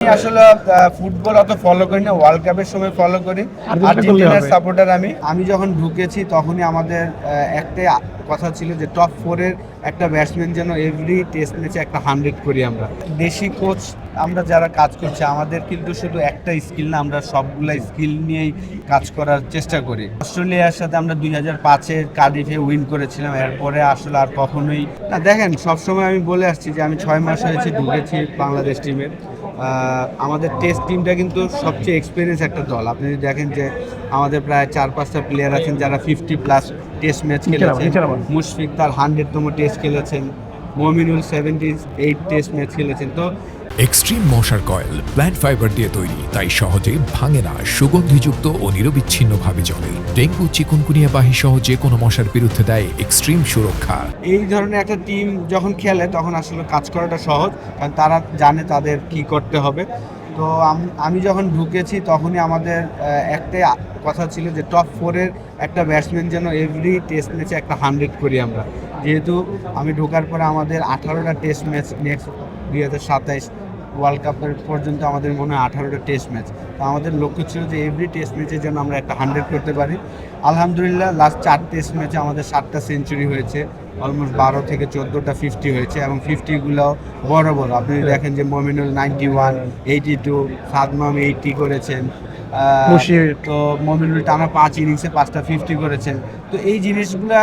আসলে ফুটবল অত ফলো করি না, ওয়ার্ল্ড কাপের সময় ফলো করি। আর্জেন্টিনার সাপোর্টার আমি যখন ঢুকেছি তখনই আমাদের একটাই কথা ছিল যে টপ 4-এর একটা ব্যাটসম্যান যেন এভরি টেস্ট ম্যাচে একটা 100 করি। আমরা দেশি কোচ আমরা যারা কাজ করছি, আমাদের কিন্তু শুধু একটা স্কিল না, আমরা সবগুলা স্কিল নিয়েই কাজ করার চেষ্টা করি। অস্ট্রেলিয়ার সাথে আমরা 2005-এর কার্ডিফে উইন করেছিলাম, এরপরে আসলে আর কখনোই না। দেখেন, সবসময় আমি বলে আসছি যে আমি 6 মাস হয়েছে ঢুকেছি বাংলাদেশ টিমের। আমাদের টেস্ট টিমটা কিন্তু সবচেয়ে এক্সপিরিয়েন্স একটা দল। আপনি যদি দেখেন যে আমাদের প্রায় 4-5টা প্লেয়ার আছেন যারা 50+ টেস্ট ম্যাচ খেলেছেন। মুশফিক তার 100তম টেস্ট খেলেছেন, মমিনুল 78 টেস্ট ম্যাচ খেলেছেন। তো এক্সট্রিম মশার কয়েল প্ল্যান্ট ফাইবার দিয়ে তৈরি, তাই সহজে ভাঙে না, সুগন্ধিযুক্ত ও নিরবিচ্ছিন্নভাবে জ্বলে। ডেঙ্গু, চিকুনগুনিয়া বাহি সহ যে কোনো মশার বিরুদ্ধে দেয় এক্সট্রিম সুরক্ষা। এই ধরনের একটা টিম যখন খেলে তখন আসলে কাজ করাটা সহজ, কারণ তারা জানে তাদের কি করতে হবে। তো আমি যখন ঢুকেছি তখনই আমাদের একটাই কথা ছিল যে টপ 4-এর একটা ব্যাটসম্যান যেন এভরি টেস্ট ম্যাচে একটা 100 করি আমরা। যেহেতু আমি ঢোকার পরে আমাদের 18টা টেস্ট ম্যাচ, নেক্সট 2027 ওয়ার্ল্ড কাপের পর্যন্ত আমাদের মনে হয় 18টা টেস্ট ম্যাচ। তো আমাদের লক্ষ্য ছিল যে এভরি টেস্ট ম্যাচে যেন আমরা একটা 100 করতে পারি। আলহামদুলিল্লাহ লাস্ট 4 টেস্ট ম্যাচে আমাদের 7টা সেঞ্চুরি হয়েছে, অলমোস্ট 12 থেকে 14টা 50 হয়েছে, এবং 50গুলো বড় বড়। আপনি দেখেন যে মমিনুল 91, 82, সাদমাম 80 করেছেন। তো মমিনুল টানা 5 ইনিংসে 5টা 50 করেছেন। তো এই জিনিসগুলা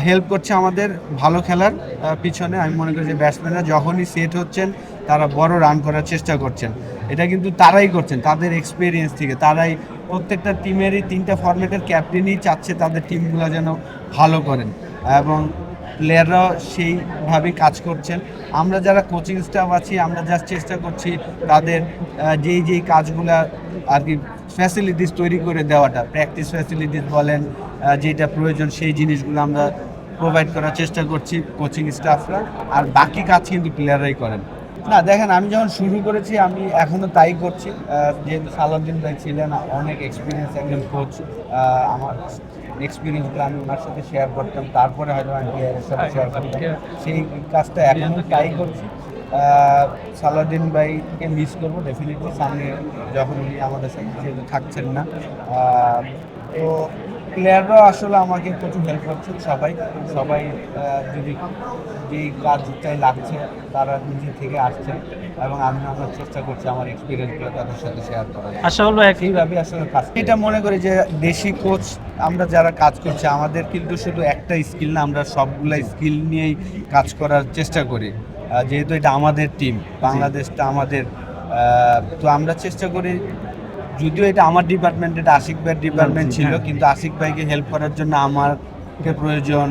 হেল্প করছে আমাদের ভালো খেলার পিছনে। আমি মনে করি যে ব্যাটসম্যানরা যখনই সেট হচ্ছেন তারা বড় রান করার চেষ্টা করছেন। এটা কিন্তু তারাই করছেন তাদের এক্সপিরিয়েন্স থেকে। তারাই প্রত্যেকটা টিমেরই 3টা ফরম্যাটের ক্যাপ্টেনই চাচ্ছে তাদের টিমগুলো যেন ভালো করেন, এবং প্লেয়াররাও সেইভাবেই কাজ করছেন। আমরা যারা কোচিং স্টাফ আছি আমরা জাস্ট চেষ্টা করছি তাদের যেই কাজগুলো আর কি ফ্যাসিলিটিস তৈরি করে দেওয়াটা, প্র্যাকটিস ফ্যাসিলিটিস বলেন, যেটা প্রয়োজন সেই জিনিসগুলো আমরা প্রোভাইড করার চেষ্টা করছি কোচিং স্টাফরা, আর বাকি কাজ কিন্তু প্লেয়াররাই করেন। না দেখেন, আমি যখন শুরু করেছি আমি এখনও তাই করছি। যেহেতু সালাউদ্দিন ভাই ছিলেন অনেক এক্সপিরিয়েন্স একজন কোচ, আমার এক্সপিরিয়েন্সগুলো আমি ওনার সাথে শেয়ার করতাম, তারপরে হয়তো আমি প্লেয়ারের সাথে শেয়ার করতাম। সেই কাজটা এখনও তাই করছি। সালাউদ্দিন ভাইকে মিস করবো ডেফিনেটলি, সামনে যখন উনি আমাদের সাথে যেহেতু থাকছেন না। তো প্লেয়াররাও আসলে আমাকে প্রচুর হেল্প করছে। সবাই যদি যেই কাজটাই লাগছে তারা নিজে থেকে আসছে, এবং আমি আমার চেষ্টা করছি আমার এক্সপিরিয়েন্সগুলো তাদের সাথে শেয়ার করার। আসলে একইভাবে আসলে কাজ এটা মনে করি যে দেশি কোচ আমরা যারা কাজ করছি, আমাদের কিন্তু শুধু একটা স্কিল না, আমরা সবগুলা স্কিল নিয়েই কাজ করার চেষ্টা করি। যেহেতু এটা আমাদের টিম, বাংলাদেশটা আমাদের, তো আমরা চেষ্টা করি। যদিও এটা আমার ডিপার্টমেন্ট, এটা আশিক ভাইয়ের ডিপার্টমেন্ট ছিল, কিন্তু আশিক ভাইকে হেল্প করার জন্য আমাকে প্রয়োজন,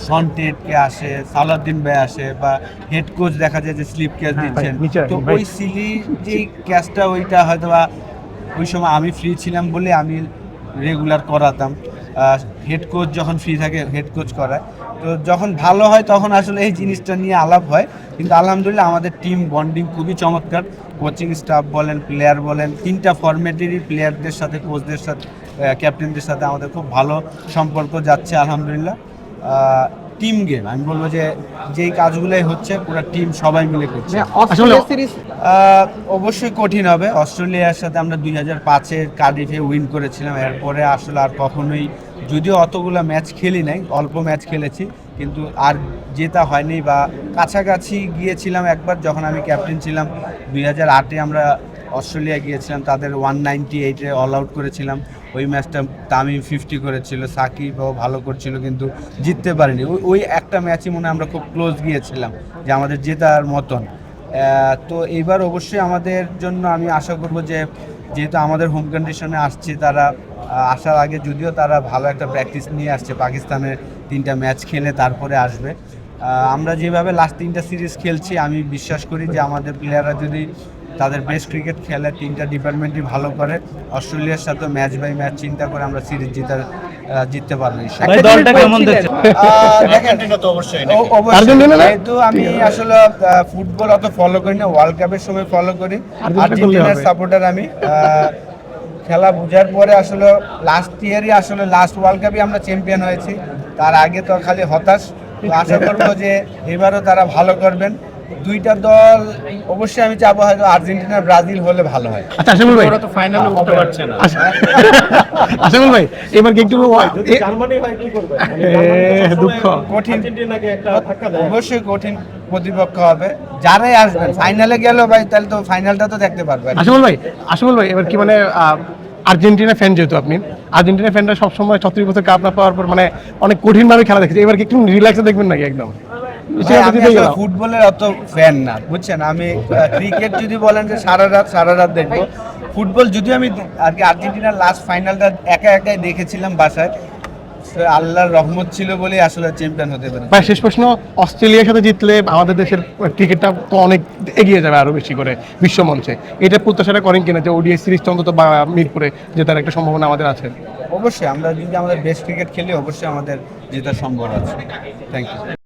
সনটেটকে আসে, সালাউদ্দিন ভাই আসে, বা হেড কোচ দেখা যায় যে স্লিপ ক্যাচ দিচ্ছেন। তো ওই সিলি যেই ক্যাচটা ওইটা হয়তো বা ওই সময় আমি ফ্রি ছিলাম বলে আমি রেগুলার করাতাম। হেড কোচ যখন ফ্রি থাকে হেড কোচ করায়। তো যখন ভালো হয় তখন আসলে এই জিনিসটা নিয়ে আলাপ হয়। কিন্তু আলহামদুলিল্লাহ আমাদের টিম বন্ডিং খুবই চমৎকার। কোচিং স্টাফ বলেন, প্লেয়ার বলেন, 3টা ফরম্যাটেরই প্লেয়ারদের সাথে, কোচদের সাথে, ক্যাপ্টেনদের সাথে আমাদের খুব ভালো সম্পর্ক যাচ্ছে আলহামদুলিল্লাহ। টিম গেম আমি বলবো যে যেই কাজগুলোই হচ্ছে পুরো টিম সবাই মিলে করছে। অবশ্যই কঠিন হবে। অস্ট্রেলিয়ার সাথে আমরা 2005-এর কার্ডিফে উইন করেছিলাম, এরপরে আসলে আর কখনোই, যদিও অতগুলো ম্যাচ খেলি নাই, অল্প ম্যাচ খেলেছি, কিন্তু আর জেতা হয়নি, বা কাছাকাছি গিয়েছিলাম একবার যখন আমি ক্যাপ্টেন ছিলাম। 2008-এ আমরা অস্ট্রেলিয়া গিয়েছিলাম, তাদের 198-এ অল আউট করেছিলাম। ওই ম্যাচটা তামিম 50 করেছিল, সাকিবও ভালো করছিল, কিন্তু জিততে পারিনি। ওই একটা ম্যাচই মনে আমরা খুব ক্লোজ গিয়েছিলাম যে আমাদের জেতার মতন। তো এইবার অবশ্যই আমাদের জন্য আমি আশা করব যে যেহেতু আমাদের হোম কন্ডিশনে আসছে, তারা আসার আগে যদিও তারা ভালো একটা প্র্যাকটিস নিয়ে আসছে, পাকিস্তানের 3টা ম্যাচ খেলে তারপরে আসবে। আমরা যেভাবে লাস্ট 3টা সিরিজ খেলছি, আমি বিশ্বাস করি যে আমাদের প্লেয়াররা যদি তাদের বেস্ট ক্রিকেট খেলে, 3টা ডিপার্টমেন্টই ভালো করে, অস্ট্রেলিয়ার সাথে ম্যাচ বাই ম্যাচ চিন্তা করে আমরা সিরিজ জিততে পারবো। যেহেতু আমি আসলে ফুটবল অত ফলো করি না, ওয়ার্ল্ড কাপের সময় ফলো করি। আর্জেন্টিনার সাপোর্টার আমি। খেলা বোঝার পরে আসলে লাস্ট ইয়ারই আসলে লাস্ট ওয়ার্ল্ড কাপে আমরা চ্যাম্পিয়ন হয়েছি, তার আগে তো খালি হতাশ। তো আশা করবো যে এবারও তারা ভালো করবেন, দুইটা দল অবশ্যই আমি চাবো হয়তো আর্জেন্টিনা ব্রাজিল হলে ভালো হয়। আচ্ছা আশাফুল ভাই, ওরা তো ফাইনালে উঠতে পারছে না। আশাফুল ভাই এবার কি একটু জার্মানি ভাই কি করবে? দুঃখ। কঠিন, আর্জেন্টিনাকে একটা ধাক্কা দেয়। অবশ্যই কঠিন প্রতিপক্ষ হবে। যারাই আসবেন ফাইনালে গেল ভাই, তাহলে তো ফাইনালটা তো দেখতে পারবেন। আশাফুল ভাই এবার কি মানে আর্জেন্টিনা ফ্যান, যেহেতু আপনি আর্জেন্টিনা ফ্যানরা সবসময় 36 বছর কাপ না পাওয়ার পর মানে অনেক কঠিনভাবে খেলা দেখেছে, এবার কি একটু রিল্যাক্সে দেখবেন নাকি একদম? ভাই, আমি আসলে ফুটবলের অত ফ্যান না, বুঝছেন। আমি ক্রিকেট যদি বলেন যে সারা রাত দেখবো। ফুটবল যদিও আমি আর কি আর্জেন্টিনার লাস্ট ফাইনালটা একাই দেখেছিলাম বাসায়, তো আল্লাহর রহমত ছিল বলেই আসলে চ্যাম্পিয়ন হতে পারে। ভাই শেষ প্রশ্ন, অস্ট্রেলিয়ার সাথে জিতলে আমাদের দেশের ক্রিকেটটা তো অনেক এগিয়ে যাবে আরো বেশি করে বিশ্বমঞ্চে, এটা প্রত্যাশাটা করেন কিনা যে ওডিআই সিরিজটা অন্তত বা মিরপুরে জেতার একটা সম্ভাবনা আমাদের আছে? অবশ্যই আমরা যদি আমাদের বেস্ট ক্রিকেট খেলি অবশ্যই আমাদের জেতার সম্ভব আছে। Thank you.